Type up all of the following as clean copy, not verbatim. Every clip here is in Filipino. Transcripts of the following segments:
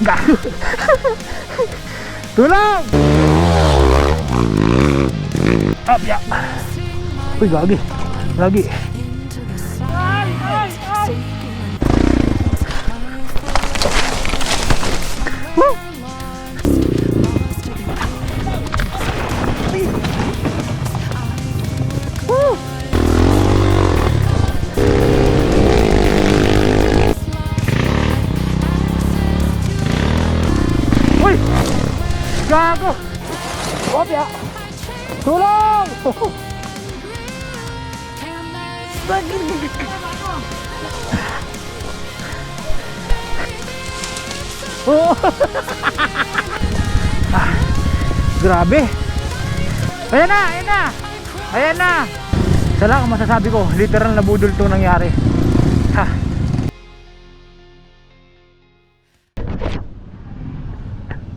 Gago. Tulong! Up, ya. Uy, gagi. Lagi. Ay, ay, ay. Woo! Woo! Uy! Gago! Opya! Tulong! Oh. Ah, grabe. Ayan na, ayan na. Ayan na. Isa lang ang masasabi ko, literal na budol itong nangyari. Ha.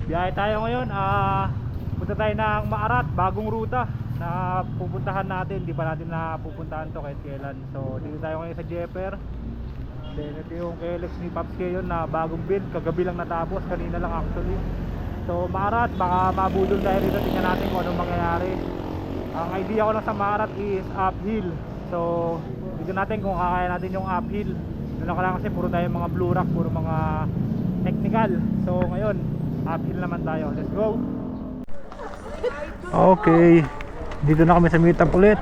Biyahe tayo ngayon. Punta tayo ng Maarat, bagong ruta na pupuntahan natin. Di pa natin na pupuntahan to kahit kailan. So dito tayo ngayon sa Jepper. Then ito yung KLX ni Pops ngayon na bagong build, kagabi lang natapos, kanina lang actually. So Maarat, baka mabudol tayo dito, tingnan natin kung anong mangyayari. Ang idea ko lang sa Maarat is uphill. So tignan natin kung kakaya natin yung uphill. Doon lang kasi puro tayo mga blue rock, puro mga technical. So ngayon, uphill naman tayo. Let's go. Okay, dito na kami sa meetup ulit.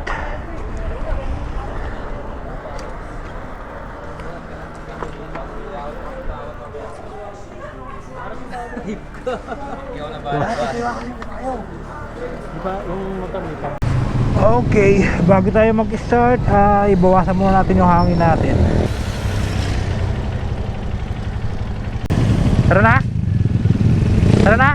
Okay, bago tayo mag-start, ibawasan muna natin yung hangin natin. Tara na? Tara na?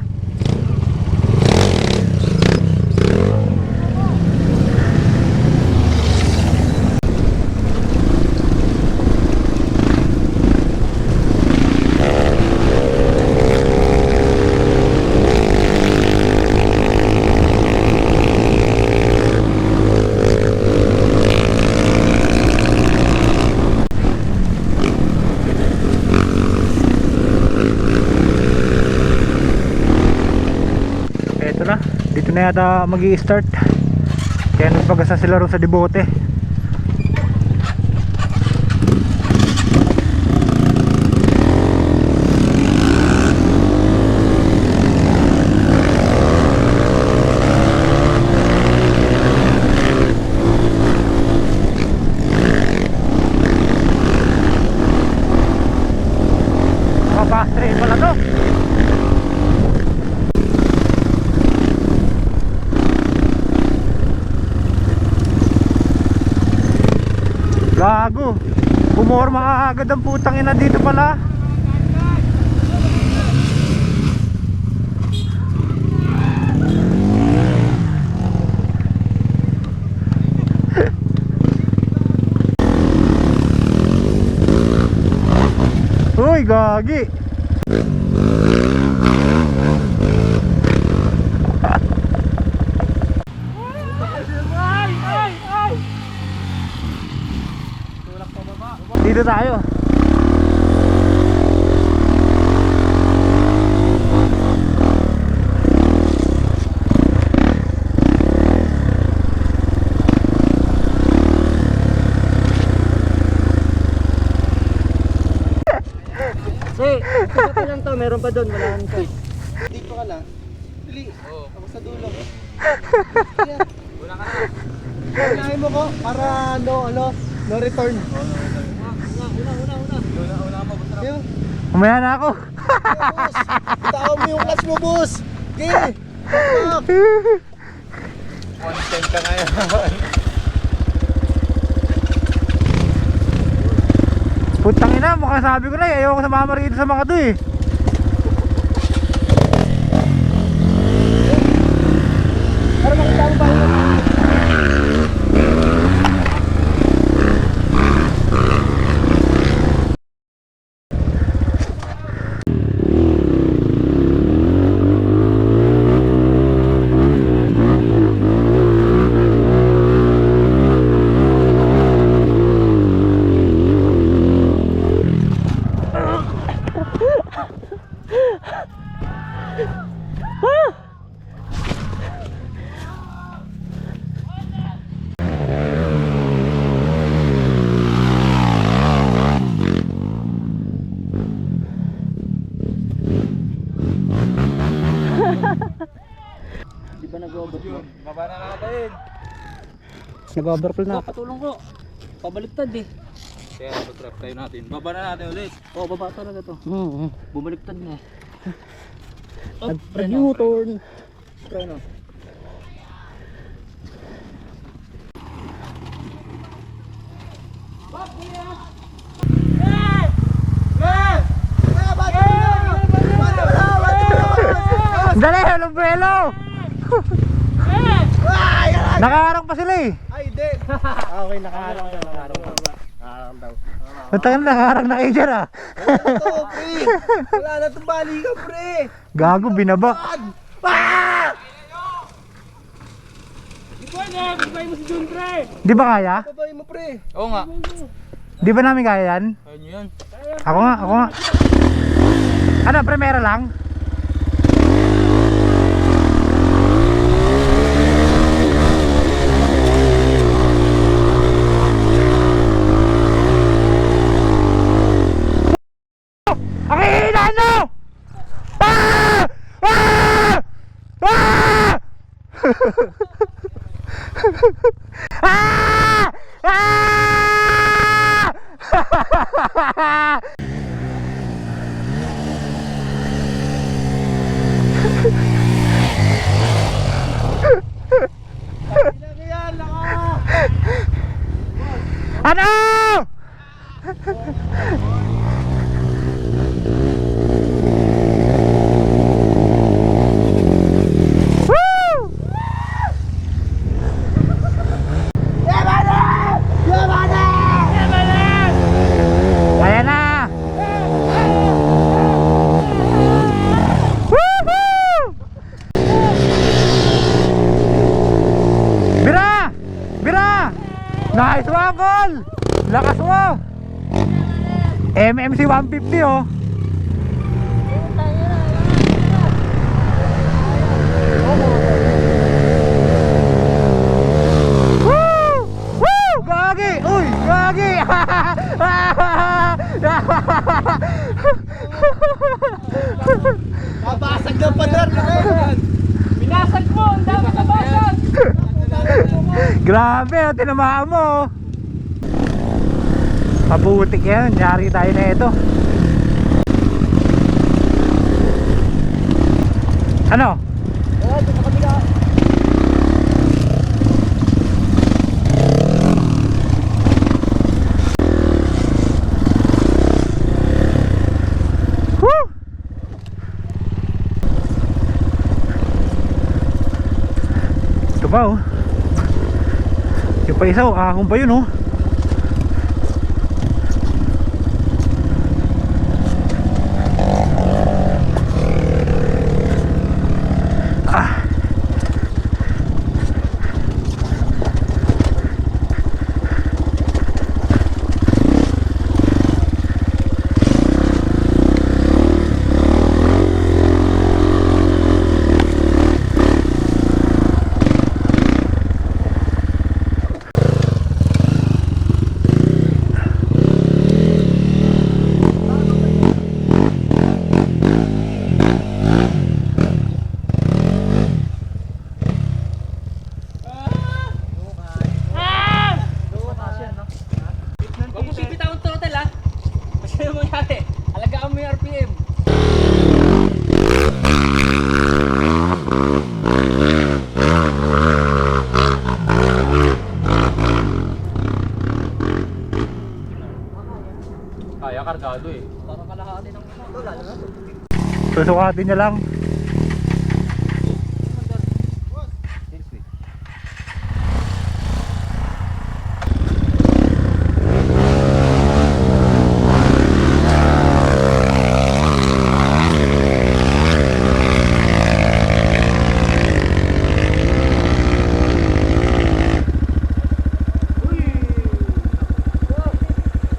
Dito na yata mag-i-start. Kaya nagpagasa sila rin sa Debote. Fast train pala to. Gago, pumorma agad ang putang ina dito pala. Uy, gagi. Dito tayo. Ito lang to, meron pa doon, wala nang to. Dito ka na. Dili. Ako sa dulo. Wala ka na. Unahin mo ko para no return. Una mo, boss. Umaya na ako. Itaw mo yung clutch mo, boss. Okay. Content ka ngayon. Putang ina, mukhang sabi ko na eh, ayaw ko sumama rito sa mga to eh. Para makita mo ba yun? Nag-overflow na. Patulong ko. Pabaliktad eh. Kaya trap tayo natin. Baba na natin ulit. Oo, baba talaga to. Bumaliktad na eh. Nag-U-turn. Preno. Dali, lumbrelo! Nakaharang pa sila eh. Ay, hindi. Okay, nakaharang daw. Nakaharang daw. Matagal nakaharang na kayo dyan ah. Ito, pre. Wala na itong balikan, pre. Gago, binaba. Ah! Di ba kaya? Babay mo, pre. Oo nga. Di ba namin kaya yan? Ayun yun. Ako nga. Ano, primera lang? Ang hihina no! Ah! Ah! Ah! Ah! Ah! Ano? Woo! Kaya na! Woohoo! Bira! Bira! Nice one, Col! Lakas mo! MMC 150 oh! Woo! Woo! Gagi! Uy! Gagi! Mabasag ng pader. Binasag mo! Ang dami na basag! Grabe, oh, tinamaan mo. Oh. Mabutik yan, nyari tayo na ito. Ano? Woo! Ito pa oh. Yung pa isa oh, ahong pa yun oh. Ah. Huwag mo sipit akong total ah. Kasi mo yate. Alagaan mo yung RPM. Kaya kargado eh. Parang kalahati ng ito, lalo na to. Susukatin niya lang.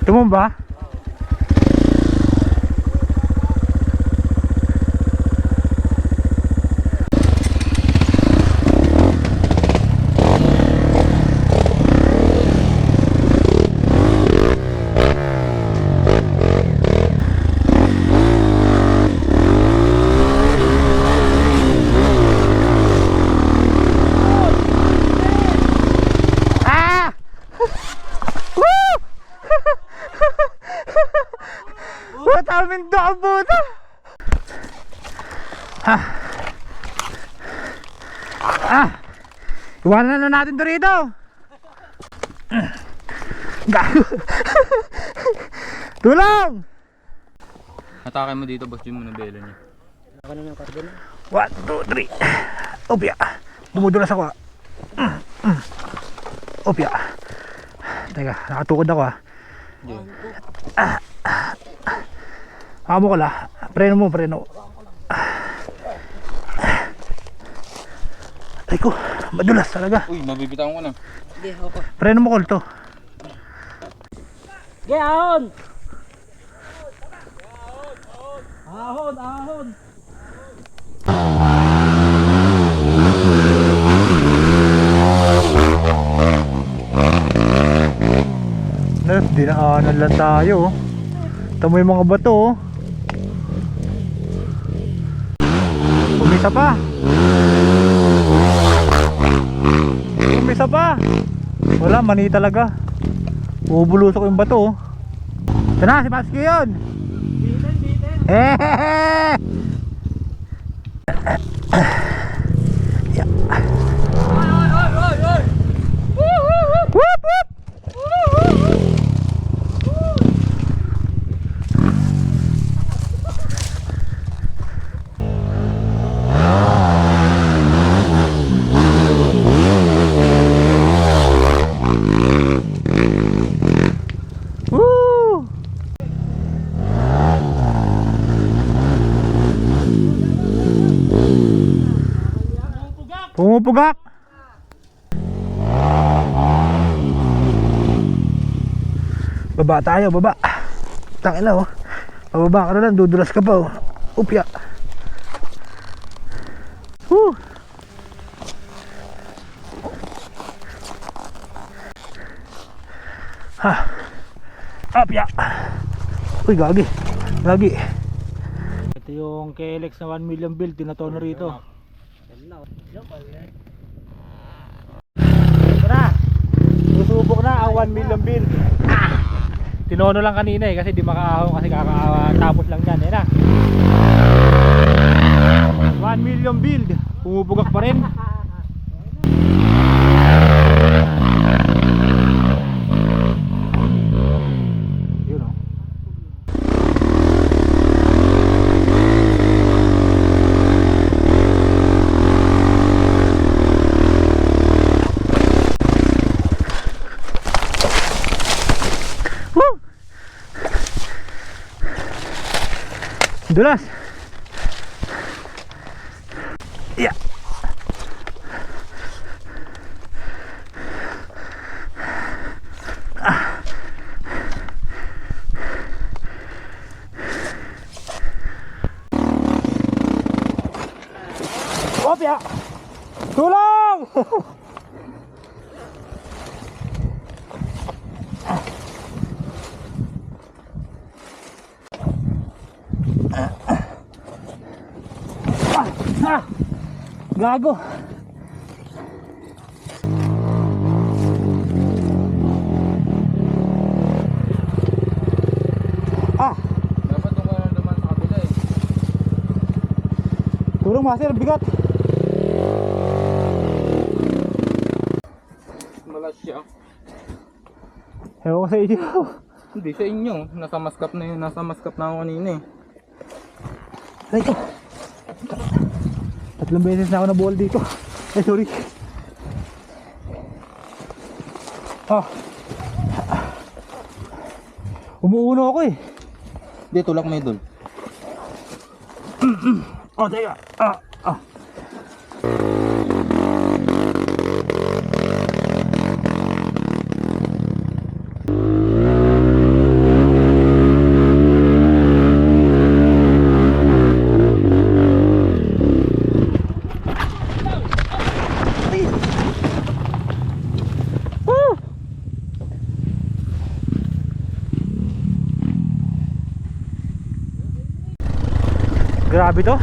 Tumumba? Ah! daming daan puta. Iwanan na natin to rito. Gago. Tulong! Atake mo dito, boss Jim, mo na belo niya. Naka na ng karga na. 1, 2, 3. Opya. Bumudulas ako. Opya. Teka, nakatukod ako Amo ko la. Preno mo, preno. Ay ko, madulas talaga. Uy, mabibitawan ko na. Sige, ako. Preno mo kolto. Sige, ahon! Ahon, ahon! Dinaanan lang tayo. Tamo yung mga bato. Umisa pa. Umisa pa. Wala, mani talaga. Bubulusok yung bato. Ito na, si Maski yun. Bitin, bitin! Eh! Yeah. Whoop, whoop. Woo! Pumupugak. Baba tayo, baba. Tangina oh. Pababa ka na lang, dudulas ka pa oh. Upya. Woo! Ha. Upya. Uy, gagi. Gagi. Ito yung KLX na 1 million build, tinatono rito. Ito na. Susubok na ang 1 million build. Tinono lang kanina kasi di makaahon kasi tapos lang yan. Ayan na. 1 million build. Pumupugak pa rin. Yun o. Woo! Dulas. Yeah. Opya. Tulong. Gago. Dapat doon ka naman sa kabila eh. Tulong master, bigat. Malas siya. Ewan ko sa inyo. Hindi sa inyo. Nasa maskap na yun. Nasa maskap na ako kanina eh. Ay ko. 3 beses na ako na ball dito. Ay sorry. Umuuno ako eh. Hindi, tulak mo idol. Oh, teka. Grabe to.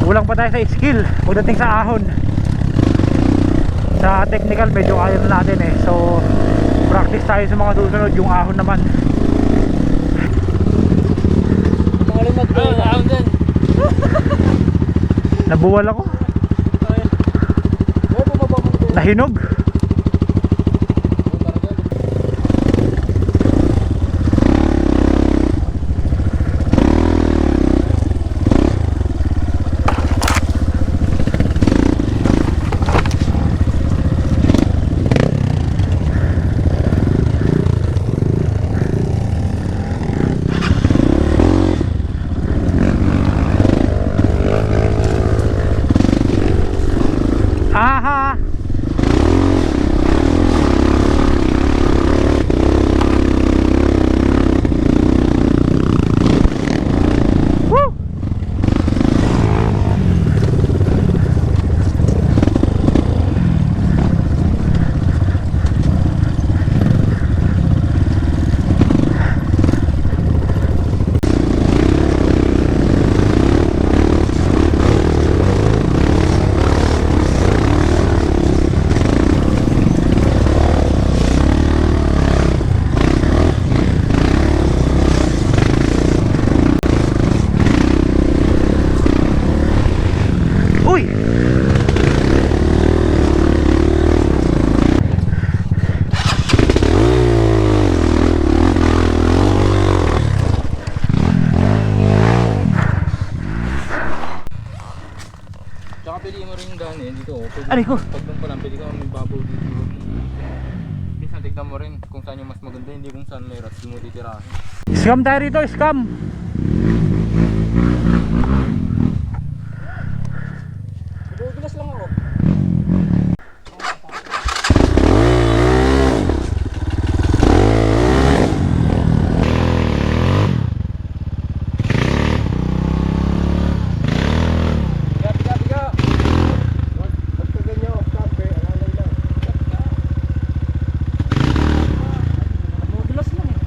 Kulang pa tayo sa skill pagdating sa ahon. Sa technical medyo kaya na natin eh. So practice tayo sa mga susunod. Yung ahon naman Nabuwal ako. Nahinog. Aha. Woo. Uy! Tsaka pili mo rin yung daan dito. Pwede, Aray ko. pag doon pa lang, pwede ka may babaw dito. Minsan tignan mo rin kung saan yung mas maganda, hindi kung saan may rats, mo titirahin. Scam tayo rito, scam. Nagugulas lang ako. Nagugulas lang eh.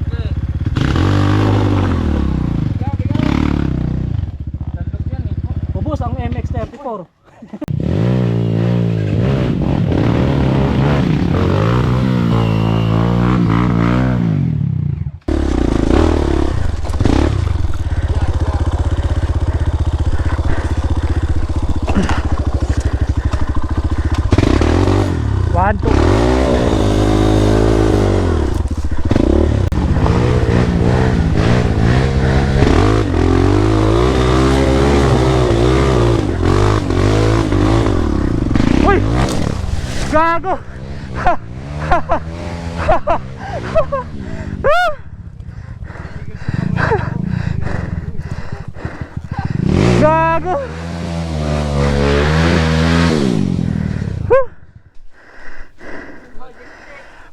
Ubus ang MX-34. One, two. Uy! Gago! Gago!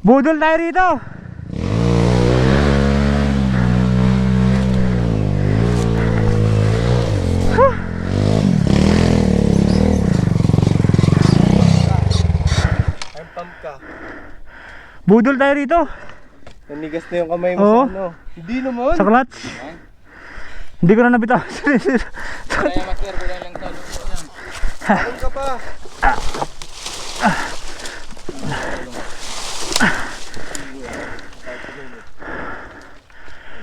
Budol tayo rito. Ay, pump ka. Budol tayo rito. Nanigas na yung kamay mo Oo. sa ano. Hindi naman. Sa clutch. Hindi ko na nabitaw. Kaya master, kulang lang sa loob mo yan. Pump ka pa.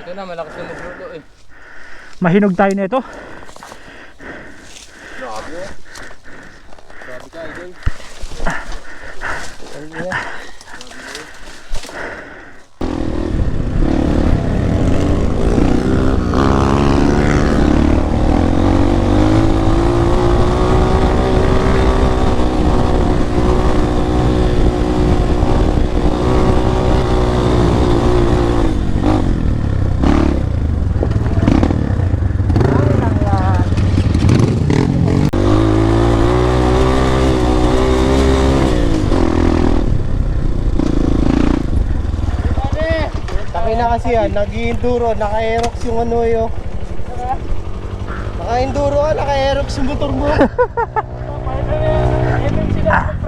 Ito na, malakas na magluto eh. Mahinog tayo nito. Grabe eh. Grabe ka, idol. Ano yan? Kasi yan, nag-enduro, naka-aerox yung ano yun. Naka-enduro ka, naka-aerox yung motor mo.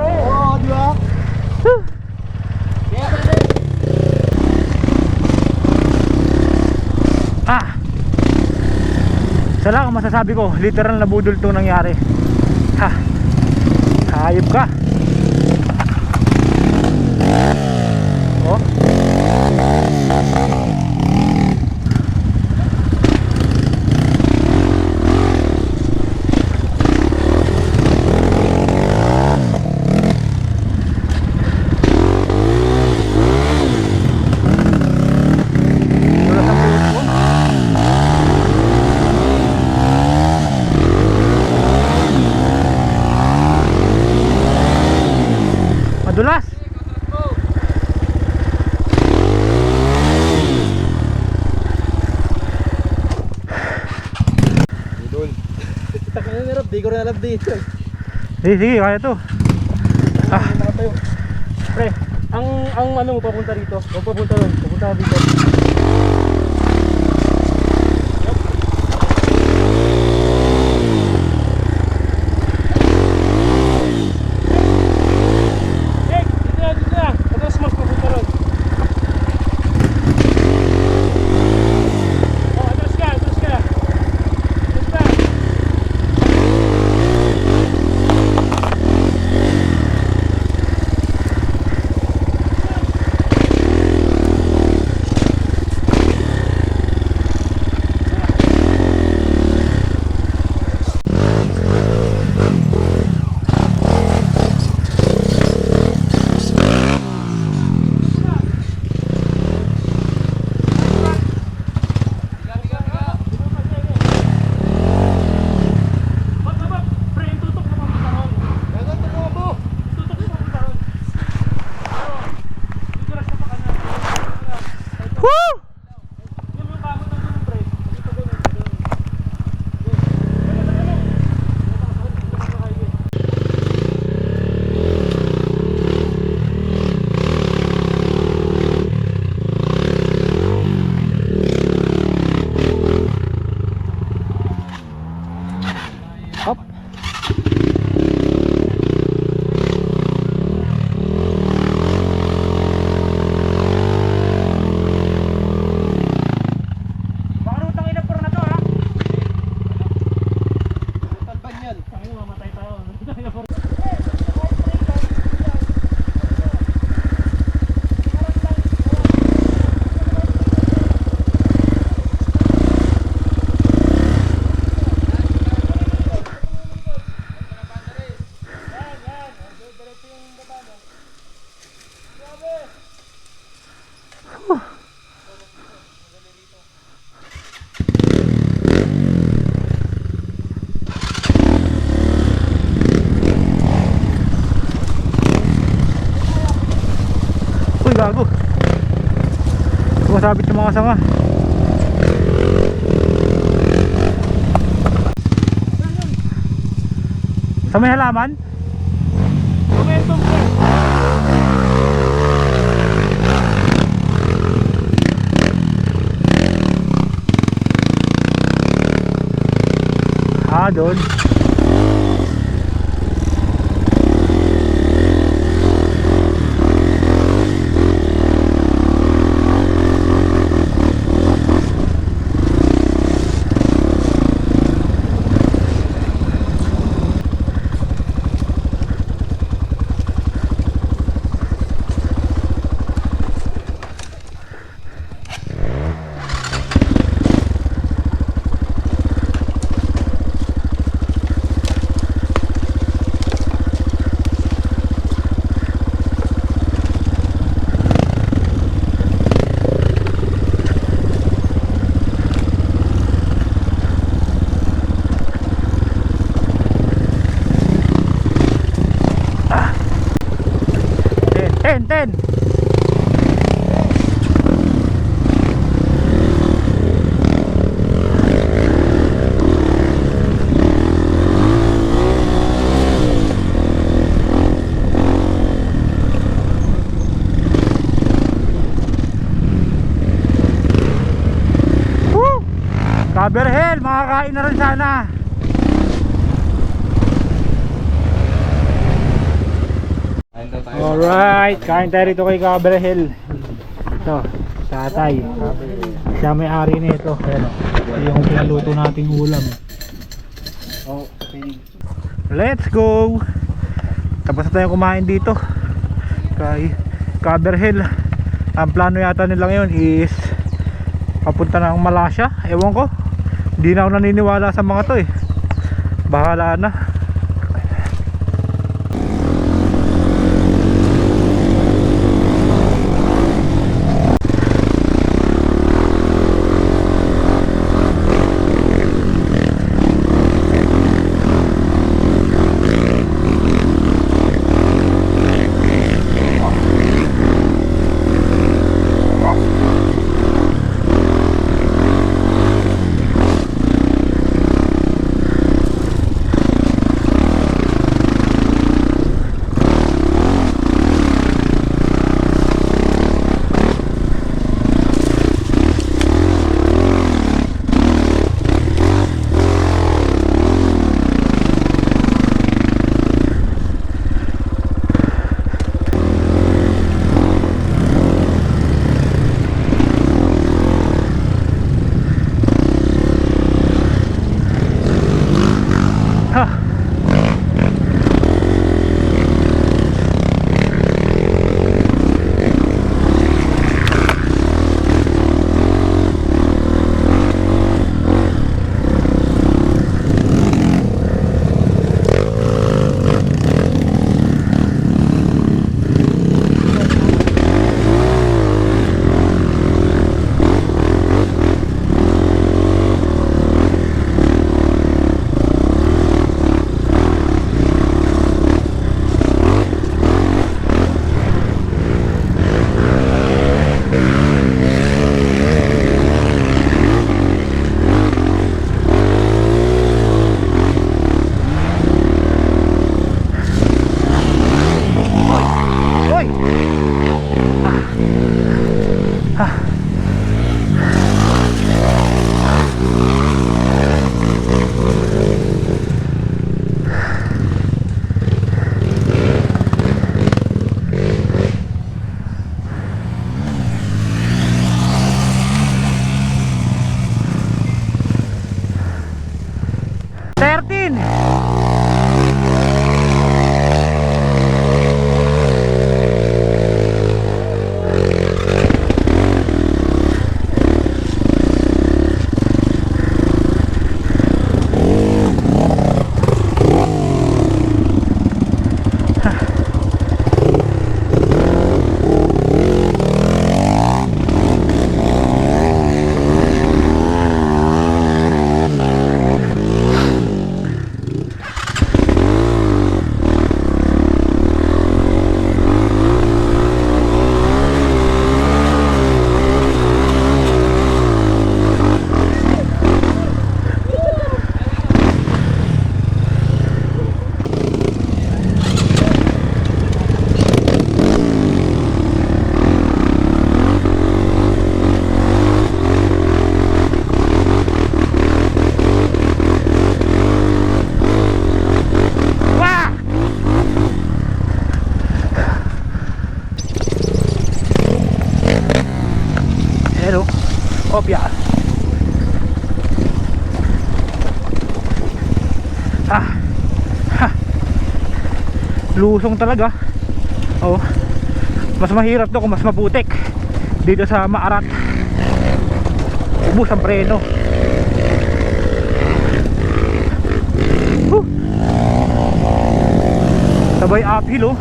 Oo, di ba? Isa lang ang masasabi ko, literal na budol itong nangyari. Ha, hayop ka. Oh. rin alam dito. Sige, sige, kaya to. Ah, Nakatayo. Pre, ang ano mo papunta dito? O papunta doon, papunta dito. Dito na. Tapos mas papunta doon. Oh, atras ka. Atras ka. Hop. Makarutang ilang puro na to ha. Talban yan. Ay, mamatay tayo. Uy, gago. Sumasabit yung mga sanga. Sa may halaman? Momentum ka. Ah, doon. Ten. Cover Hill, makakain na rin sana. Alright, kain tayo rito kay Cover Hill. Ito, tatay. Siya may-ari nito. Pero yung pinaluto nating ulam. Okay. Let's go. Tapos na tayong kumain dito kay Cover Hill. Ang plano yata nila ngayon is papunta ng Malaysia. Ewan ko, hindi na ako naniniwala sa mga to eh. Bahala na. Ayan o. Opya. Ah. Ha. Lusong talaga. Oh. Mas mahirap to kung mas maputik. Dito sa Maarat. Ubus ang preno. Sabay uphill oh.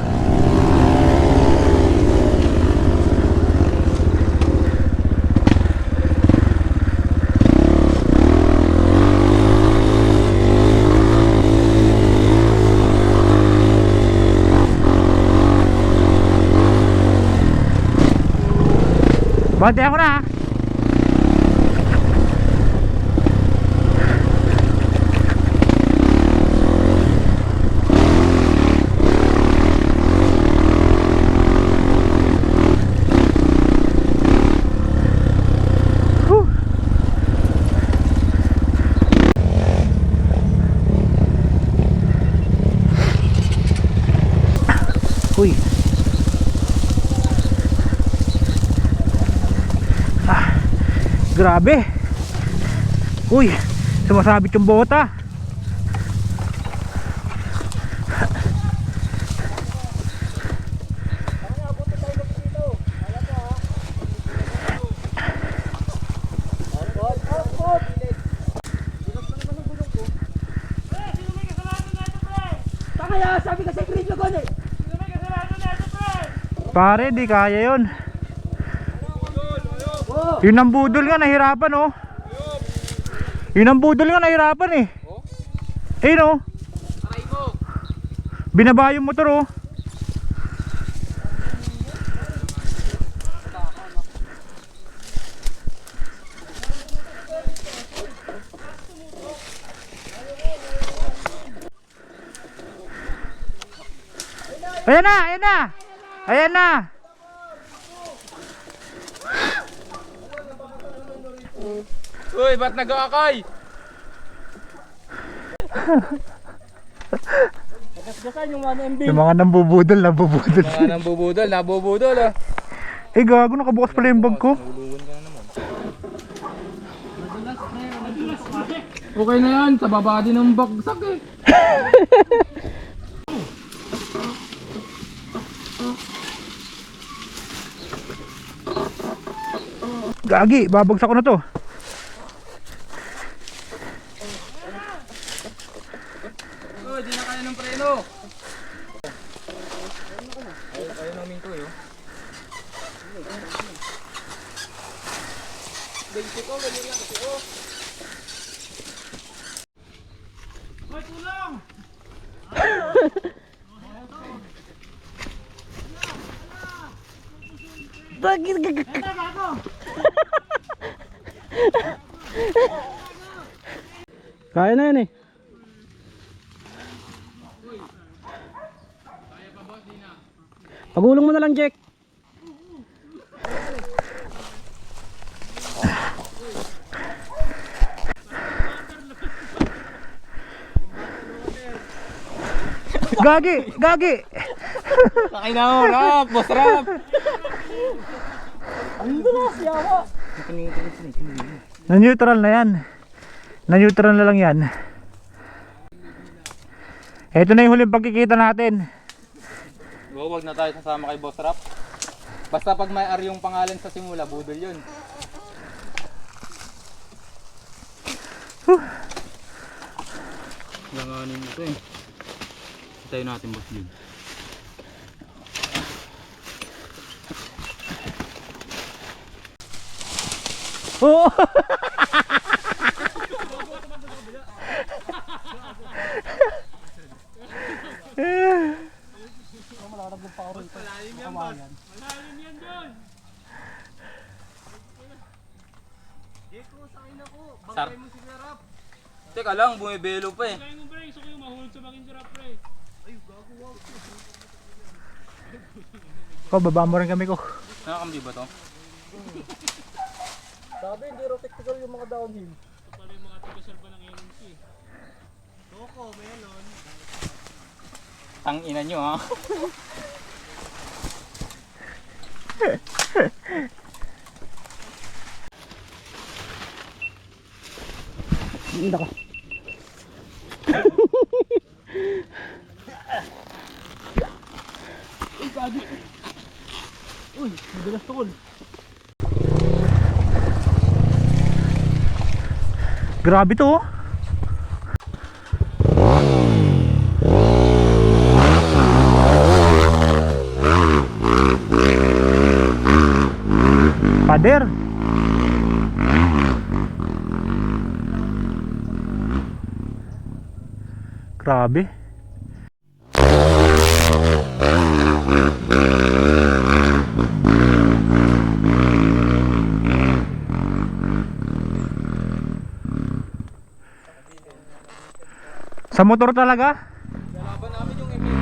Bante ako na ha. Uy. Ah, grabe. Uy, sumasabit yung bota. Pare, di kaya yun. Yun ang budol nga, nahirapan oh. Yun ang budol nga, nahirapan eh. Ayun oh. Binaba yung motor oh. Ayan na, ayan na. Ayan na. Uy, ba't nag-aakay? Yung mga nambubudol, nabubudol. Mga nambubudol, nabubudol ah. Eh gago, nakabukas pala yung bag ko. Nahulugan ka na naman. Okay na yan, sa baba din ng bagsak eh. Gagi, babagsak ko na to. Uy, di na kaya ng preno. Ayaw namin to eh. Basic ko, ganyan lang kasi oh. Hoy, tulong! Bakit kaya na yan eh. Pagulong mo na lang, Jack. Gagi, gagi. Kain na ako, rap, boss rap. Na-neutral na yan. Na-neutral na lang yan. Ito na yung huling pagkikita natin. Huwag na tayo sasama kay boss rap. Basta pag may R yung pangalan sa simula, budol yun. Langanin mo ito eh. Tayo natin boss din. Oo. Sar. Teka lang, bumibelo pa eh. Ko, baba mo rin kami ko. Nakakamdi ba to? Sabi, hindi raw technical yung mga downhill. Ito pala yung mga taga-serva ng NMC. Toko, melon. Tang ina nyo ha. Nako. Uy, madalas tol. Grabe to, oh. Pader. Grabe. Sa motor talaga? Kalaban namin yung MLB.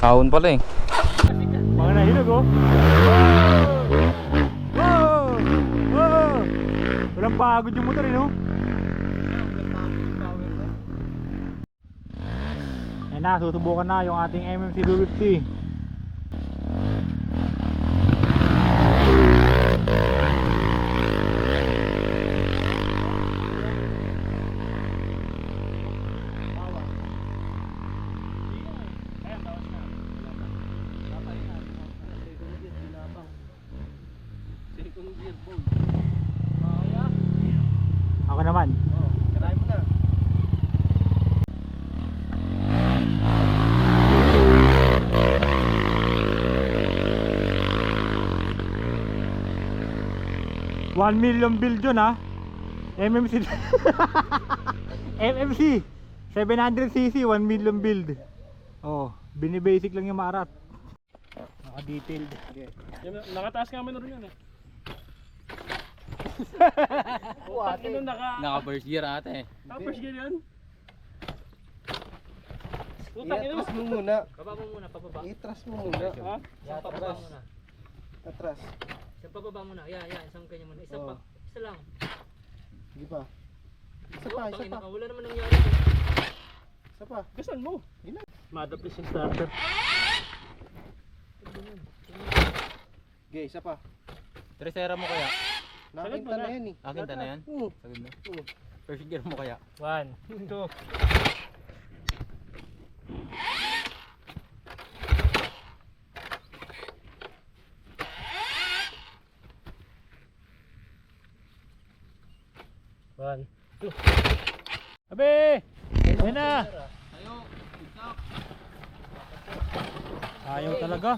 Ahon pala eh. Mga nahinog, oh. Wow! Wow! Walang pagod yung motor, eh, no? Ayan na, susubukan na yung ating MMC 250. Ako naman. Karahin mo na. $1 million build yun, ha? MMC MMC 700cc 1 million build. Oh, binibasic lang yung maarat. Naka-detailed. Nakataas nga man rin yun eh. Ate. Naka first gear ate. First gear yan? I-atras mo muna. Baba mo muna, pababa. I-atras mo muna. Ha? Atras. Pababa muna. Atras. Isang pababa muna. Yan, isang kanya muna. Isa Oo. pa. Isa lang. Di ba? Isa pa, isa pa. Wala naman nangyari. Isa pa. Gasan mo. Yun na. Madaplis yung starter. Okay, isa pa. Tresera mo kaya? Nakinta na yan eh. Akin na yan? Oo. Sagad na. First gear mo kaya? 1, 2. One, two. Abe! Ayan na! Ayo, isak. Ayaw talaga.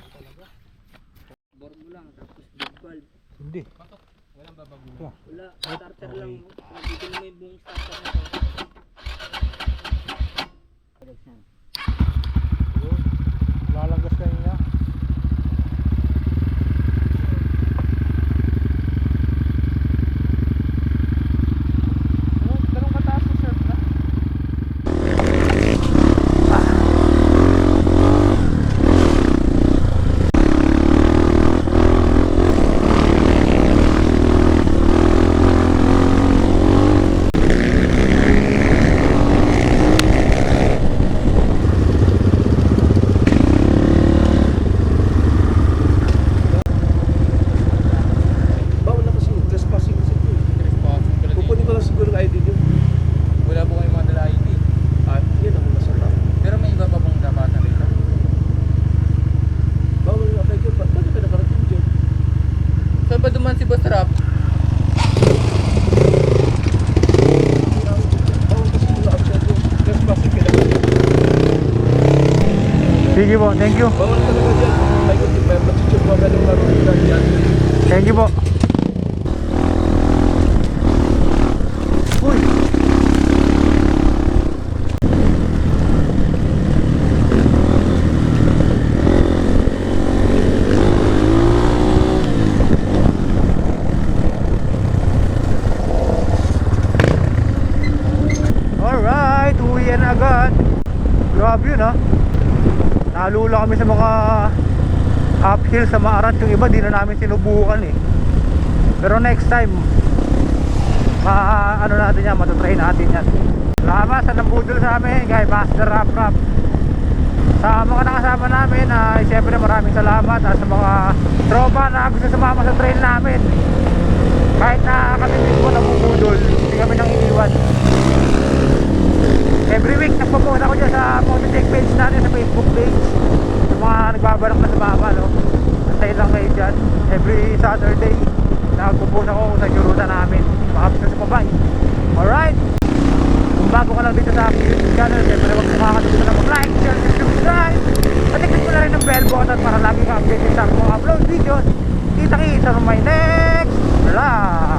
Board mo lang, tapos big valve. Hindi. Walang babago. Wala, starter lang. Nandito na may buong starter na to. Lalanggas ka niya. Ganun kataas yung surf na? Bawal na kasi yung trespassing kasi ito eh. Trespassing pala dito. Kukunin ko lang siguro ng ID nyo. Wala po kayong mga dala ID. At yun ang masama. Pero may iba pa bang dapatan rito? Bawal na kayo. Bakit ka nakarating dyan? Saan ba duman si Boss Rap? Bawal kasi mga absent yung trespassing pinagaling. Sige po, thank you. Bawal talaga dyan. Ay kung di pa yung matsutsuk pa ganun laro nila dyan. Thank you po. Lalo lang kami sa mga uphill sa Maarat. Yung iba di na namin sinubukan eh. Pero next time ano natin yan, matutry natin yan. Salamat sa nambudol sa amin kay Master Rap Rap. Sa mga nakasama namin siyempre maraming salamat. At sa mga tropa na gusto sumama sa trail namin, kahit na kami mismo nabubudol, hindi kami nang iniwan. Every week nagpo-post ako dyan sa Mountain page natin, sa Facebook page. Yung mga nagbabalak na sumama, no? Antay lang kayo dyan. Every Saturday nagpo-post ako sa Juruta namin, mga business pa ba. Alright, kung bago ka lang dito sa aking YouTube channel, siyempre huwag makakalimutan na mag-like, share, subscribe, at i-click mo na rin ng bell button para lagi ka updated sa aking mga upload videos. Kita-kita sa my next vlog.